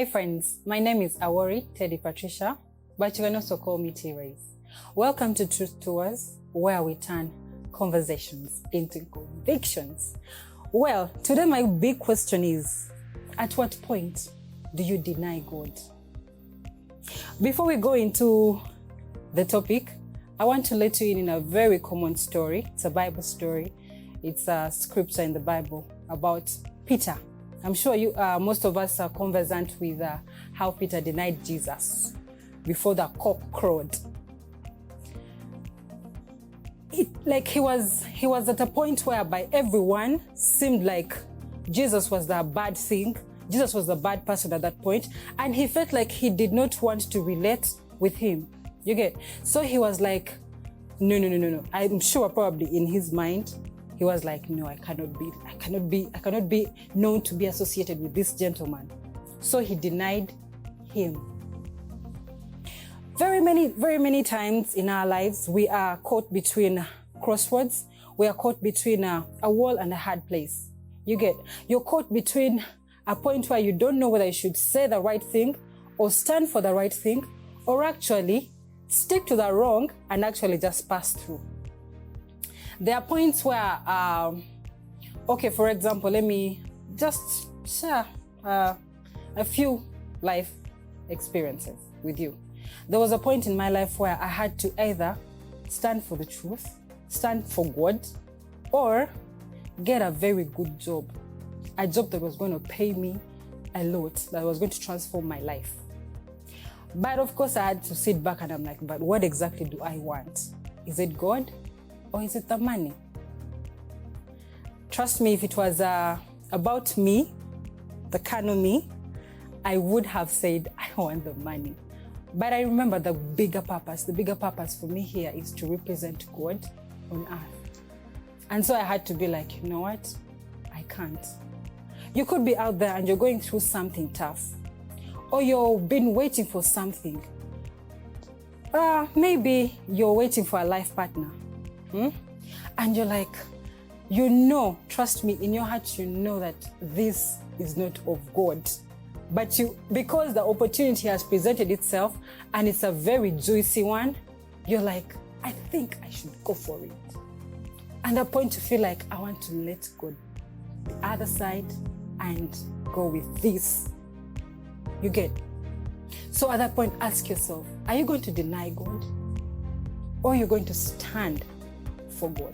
Hi friends, my name is Awori Teddy Patricia, but you can also call me T-Rays. Welcome to Truth Tours, where we turn conversations into convictions. Well, today my big question is, at what point do you deny God? Before we go into the topic, I want to let you in a very common story. It's a Bible story. It's a scripture in the Bible about Peter. I'm sure most of us are conversant with how Peter denied Jesus before the cock crowed. He was at a point whereby everyone seemed like Jesus was the bad thing. Jesus was the bad person at that point, and he felt like he did not want to relate with him. You get? So he was like, no. I'm sure probably in his mind, he was like, no, I cannot be known to be associated with this gentleman. So he denied him. Very many times in our lives, we are caught between crossroads. We are caught between a wall and a hard place. You're caught between a point where you don't know whether you should say the right thing or stand for the right thing, or actually stick to the wrong and actually just pass through. There are points where, for example, let me just share a few life experiences with you. There was a point in my life where I had to either stand for the truth, stand for God, or get a very good job. A job that was going to pay me a lot, that was going to transform my life. But of course, I had to sit back and I'm like, but what exactly do I want? Is it God or is it the money? Trust me, if it was about me, the carnal me, I would have said, I want the money. But I remember the bigger purpose. The bigger purpose for me here is to represent God on earth. And so I had to be like, you know what? I can't. You could be out there and you're going through something tough, or you've been waiting for something. Maybe you're waiting for a life partner. And you're like, trust me, in your heart, you know that this is not of God. But because the opportunity has presented itself and it's a very juicy one, you're like, I think I should go for it. And a point to feel like, I want to let go the other side and go with this. You get? So at that point, ask yourself, are you going to deny God? Or are you going to stand for God?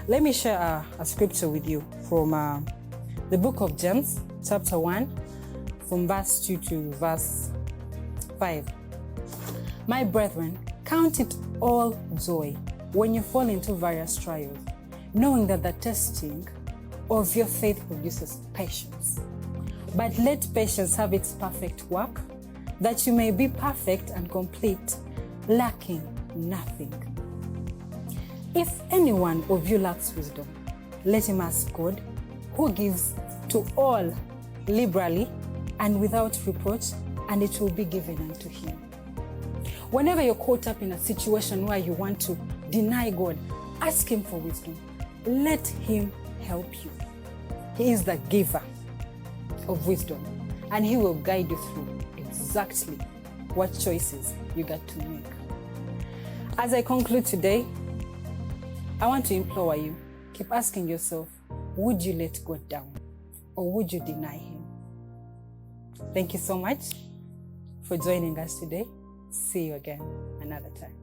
Let me share a scripture with you from the book of James, chapter 1, from verse 2 to verse 5. My brethren, count it all joy when you fall into various trials, knowing that the testing of your faith produces patience. But let patience have its perfect work, that you may be perfect and complete, lacking nothing. If any one of you lacks wisdom, let him ask God, who gives to all liberally and without reproach, and it will be given unto him. Whenever you're caught up in a situation where you want to deny God, ask him for wisdom. Let him help you. He is the giver of wisdom, and he will guide you through exactly what choices you got to make. As I conclude today, I want to implore you, keep asking yourself, would you let God down or would you deny him? Thank you so much for joining us today. See you again another time.